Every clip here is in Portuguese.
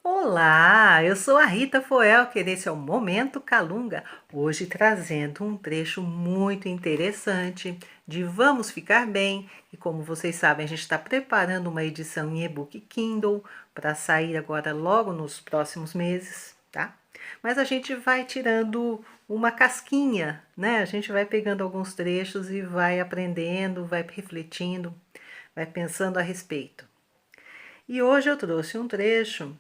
Olá, eu sou a Rita Foelker, esse é o Momento Calunga, hoje trazendo um trecho muito interessante de Vamos Ficar Bem, e como vocês sabem, a gente está preparando uma edição em e-book Kindle para sair agora logo nos próximos meses, tá? Mas a gente vai tirando uma casquinha, né? A gente vai pegando alguns trechos e vai aprendendo, vai refletindo, vai pensando a respeito. E hoje eu trouxe um trecho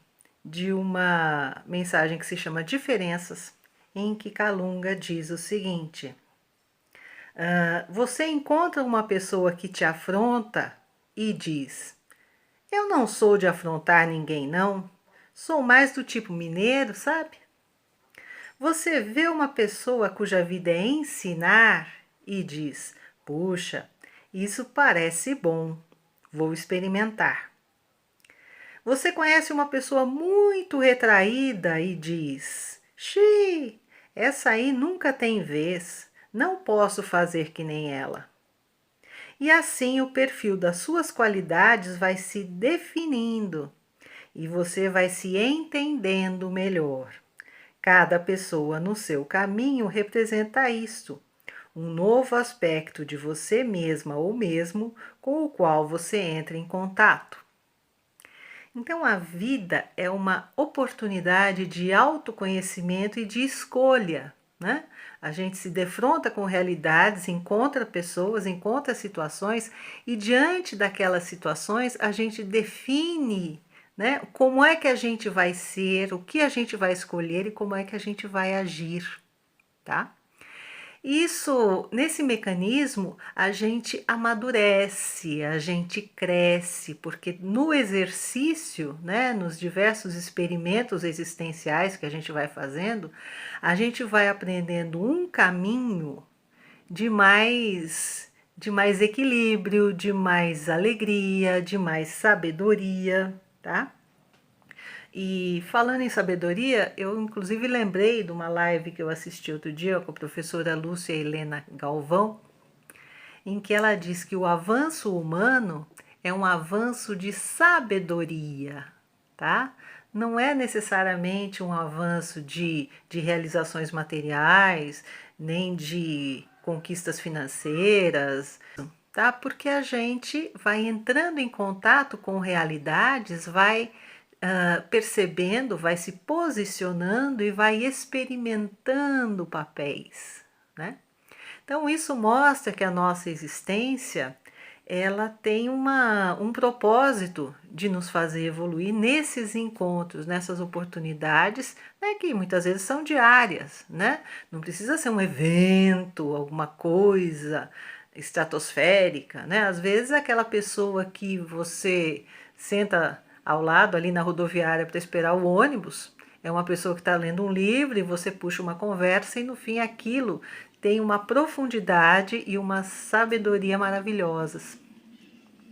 de uma mensagem que se chama Diferenças, em que Calunga diz o seguinte: você encontra uma pessoa que te afronta e diz: eu não sou de afrontar ninguém, não. Sou mais do tipo mineiro, sabe? Você vê uma pessoa cuja vida é ensinar e diz: puxa, isso parece bom, vou experimentar. Você conhece uma pessoa muito retraída e diz: xiii, essa aí nunca tem vez, não posso fazer que nem ela. E assim o perfil das suas qualidades vai se definindo e você vai se entendendo melhor. Cada pessoa no seu caminho representa isto, um novo aspecto de você mesma ou mesmo com o qual você entra em contato. Então, a vida é uma oportunidade de autoconhecimento e de escolha, né? A gente se defronta com realidades, encontra pessoas, encontra situações e diante daquelas situações a gente define, né, como é que a gente vai ser, o que a gente vai escolher e como é que a gente vai agir, tá? Isso, nesse mecanismo, a gente amadurece, a gente cresce, porque no exercício, né, nos diversos experimentos existenciais que a gente vai fazendo, a gente vai aprendendo um caminho de mais equilíbrio, de mais alegria, de mais sabedoria, tá? E falando em sabedoria, eu inclusive lembrei de uma live que eu assisti outro dia com a professora Lúcia Helena Galvão, em que ela diz que o avanço humano é um avanço de sabedoria, tá? Não é necessariamente um avanço de realizações materiais, nem de conquistas financeiras, tá? Porque a gente vai entrando em contato com realidades, vai percebendo, vai se posicionando e vai experimentando papéis, né? Então isso mostra que a nossa existência ela tem um propósito de nos fazer evoluir nesses encontros, nessas oportunidades, né, que muitas vezes são diárias, né? Não precisa ser um evento, alguma coisa estratosférica, né? Às vezes aquela pessoa que você senta ao lado ali na rodoviária para esperar o ônibus, é uma pessoa que está lendo um livro e você puxa uma conversa e no fim aquilo tem uma profundidade e uma sabedoria maravilhosas,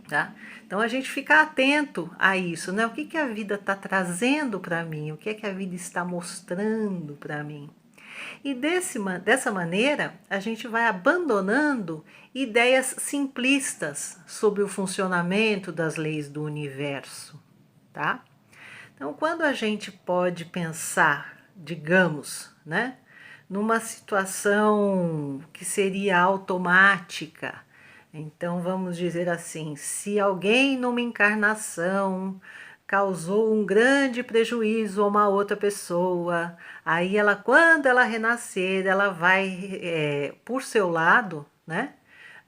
tá? Então a gente fica atento a isso, né? O que a vida está trazendo para mim? O que a vida está mostrando para mim? E dessa maneira, a gente vai abandonando ideias simplistas sobre o funcionamento das leis do universo, tá? Então, quando a gente pode pensar, digamos, né, numa situação que seria automática, então vamos dizer assim, se alguém numa encarnação causou um grande prejuízo a uma outra pessoa, aí ela, quando ela renascer, ela vai, por seu lado, né,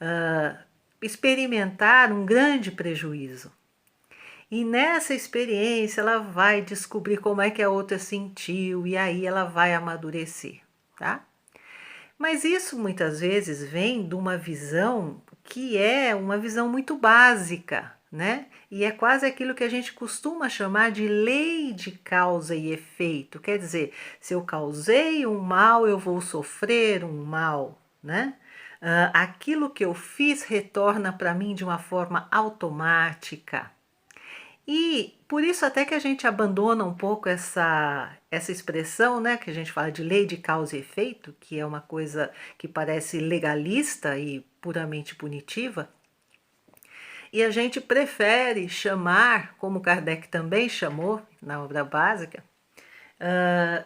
uh, experimentar um grande prejuízo. E nessa experiência ela vai descobrir como é que a outra sentiu e aí ela vai amadurecer, tá? Mas isso muitas vezes vem de uma visão que é uma visão muito básica, né? E é quase aquilo que a gente costuma chamar de lei de causa e efeito. Quer dizer, se eu causei um mal, eu vou sofrer um mal, né? Aquilo que eu fiz retorna para mim de uma forma automática. E por isso até que a gente abandona um pouco essa expressão, né, que a gente fala de lei de causa e efeito, que é uma coisa que parece legalista e puramente punitiva, E a gente prefere chamar, como Kardec também chamou na obra básica,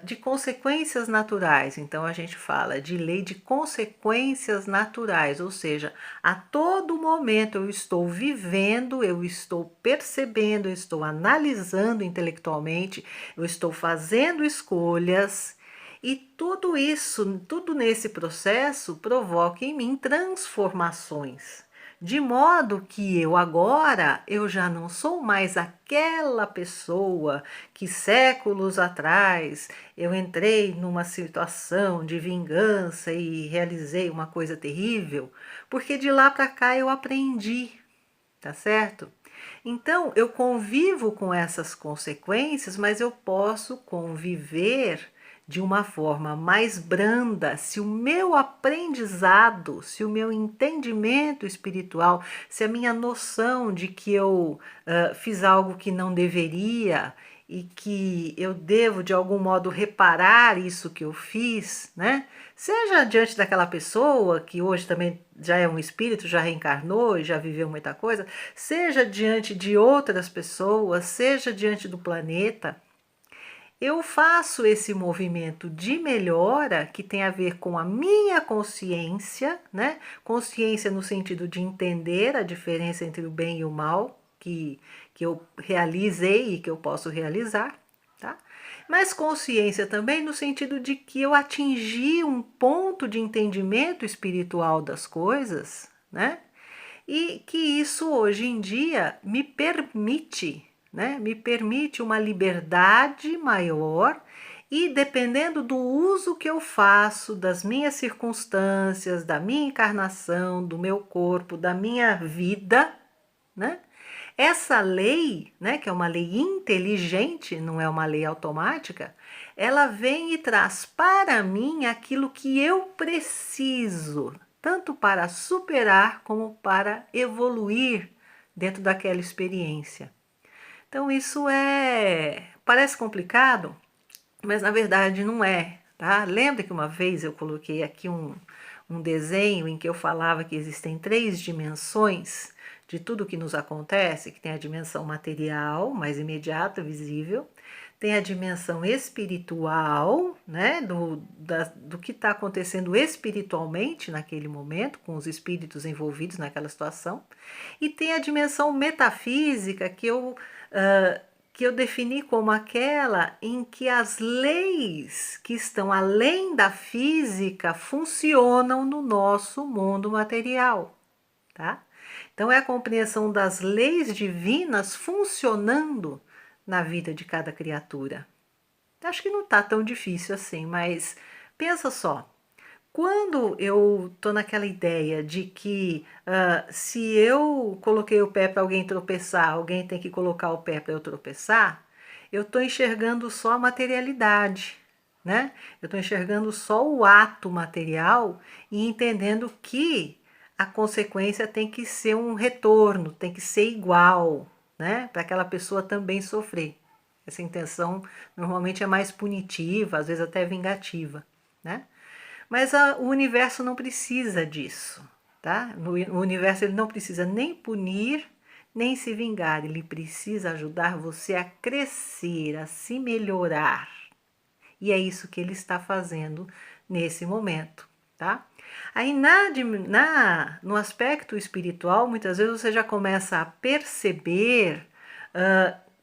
de consequências naturais. Então a gente fala de lei de consequências naturais, ou seja, a todo momento eu estou vivendo, eu estou percebendo, eu estou analisando intelectualmente, eu estou fazendo escolhas. E tudo isso, tudo nesse processo provoca em mim transformações. De modo que eu já não sou mais aquela pessoa que séculos atrás eu entrei numa situação de vingança e realizei uma coisa terrível, porque de lá para cá eu aprendi, tá certo? Então eu convivo com essas consequências, mas eu posso conviver de uma forma mais branda, se o meu aprendizado, se o meu entendimento espiritual, se a minha noção de que eu fiz algo que não deveria e que eu devo de algum modo reparar isso que eu fiz, né? Seja diante daquela pessoa que hoje também já é um espírito, já reencarnou e já viveu muita coisa, seja diante de outras pessoas, seja diante do planeta, eu faço esse movimento de melhora que tem a ver com a minha consciência, né? Consciência no sentido de entender a diferença entre o bem e o mal, que eu realizei e que eu posso realizar, tá? Mas consciência também no sentido de que eu atingi um ponto de entendimento espiritual das coisas, né? E que isso hoje em dia me permite, né? Me permite uma liberdade maior e dependendo do uso que eu faço das minhas circunstâncias, da minha encarnação, do meu corpo, da minha vida, né? Essa lei, né, que é uma lei inteligente, não é uma lei automática, ela vem e traz para mim aquilo que eu preciso, tanto para superar como para evoluir dentro daquela experiência. Então isso parece complicado, mas na verdade não é, tá? Lembra que uma vez eu coloquei aqui um desenho em que eu falava que existem 3 dimensões de tudo que nos acontece, que tem a dimensão material, mais imediata, visível, tem a dimensão espiritual, né, do que está acontecendo espiritualmente naquele momento, com os espíritos envolvidos naquela situação, e tem a dimensão metafísica que eu defini como aquela em que as leis que estão além da física funcionam no nosso mundo material, tá? Então é a compreensão das leis divinas funcionando na vida de cada criatura. Acho que não está tão difícil assim, mas pensa só. Quando eu estou naquela ideia de que se eu coloquei o pé para alguém tropeçar, alguém tem que colocar o pé para eu tropeçar, eu estou enxergando só a materialidade, né? Eu estou enxergando só o ato material e entendendo que a consequência tem que ser um retorno, tem que ser igual, né? Para aquela pessoa também sofrer. Essa intenção normalmente é mais punitiva, às vezes até vingativa, né? Mas o universo não precisa disso, tá? O universo ele não precisa nem punir, nem se vingar. Ele precisa ajudar você a crescer, a se melhorar. E é isso que ele está fazendo nesse momento, tá? Aí no aspecto espiritual, muitas vezes você já começa a perceber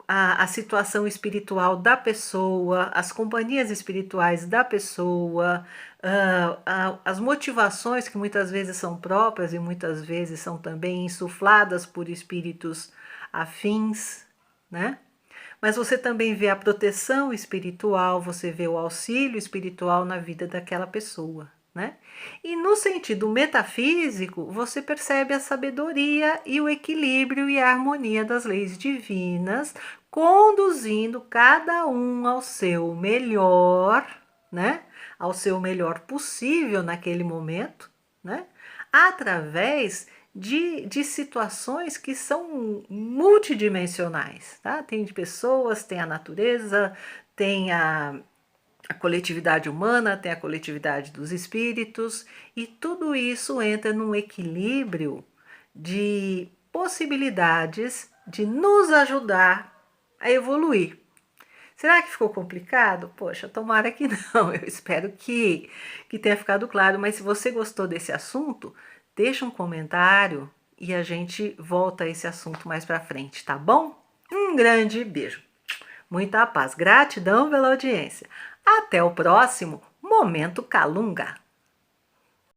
a situação espiritual da pessoa, as companhias espirituais da pessoa, as motivações que muitas vezes são próprias e muitas vezes são também insufladas por espíritos afins, né? Mas você também vê a proteção espiritual, você vê o auxílio espiritual na vida daquela pessoa, né? E no sentido metafísico, você percebe a sabedoria e o equilíbrio e a harmonia das leis divinas, conduzindo cada um ao seu melhor, né? Ao seu melhor possível naquele momento, né? Através de situações que são multidimensionais, tá? Tem de pessoas, tem a natureza, tem a coletividade humana, tem a coletividade dos espíritos, e tudo isso entra num equilíbrio de possibilidades de nos ajudar a evoluir. Será que ficou complicado? Poxa, tomara que não. Eu espero que tenha ficado claro. Mas se você gostou desse assunto, deixa um comentário e a gente volta a esse assunto mais pra frente, tá bom? Um grande beijo. Muita paz. Gratidão pela audiência. Até o próximo Momento Calunga.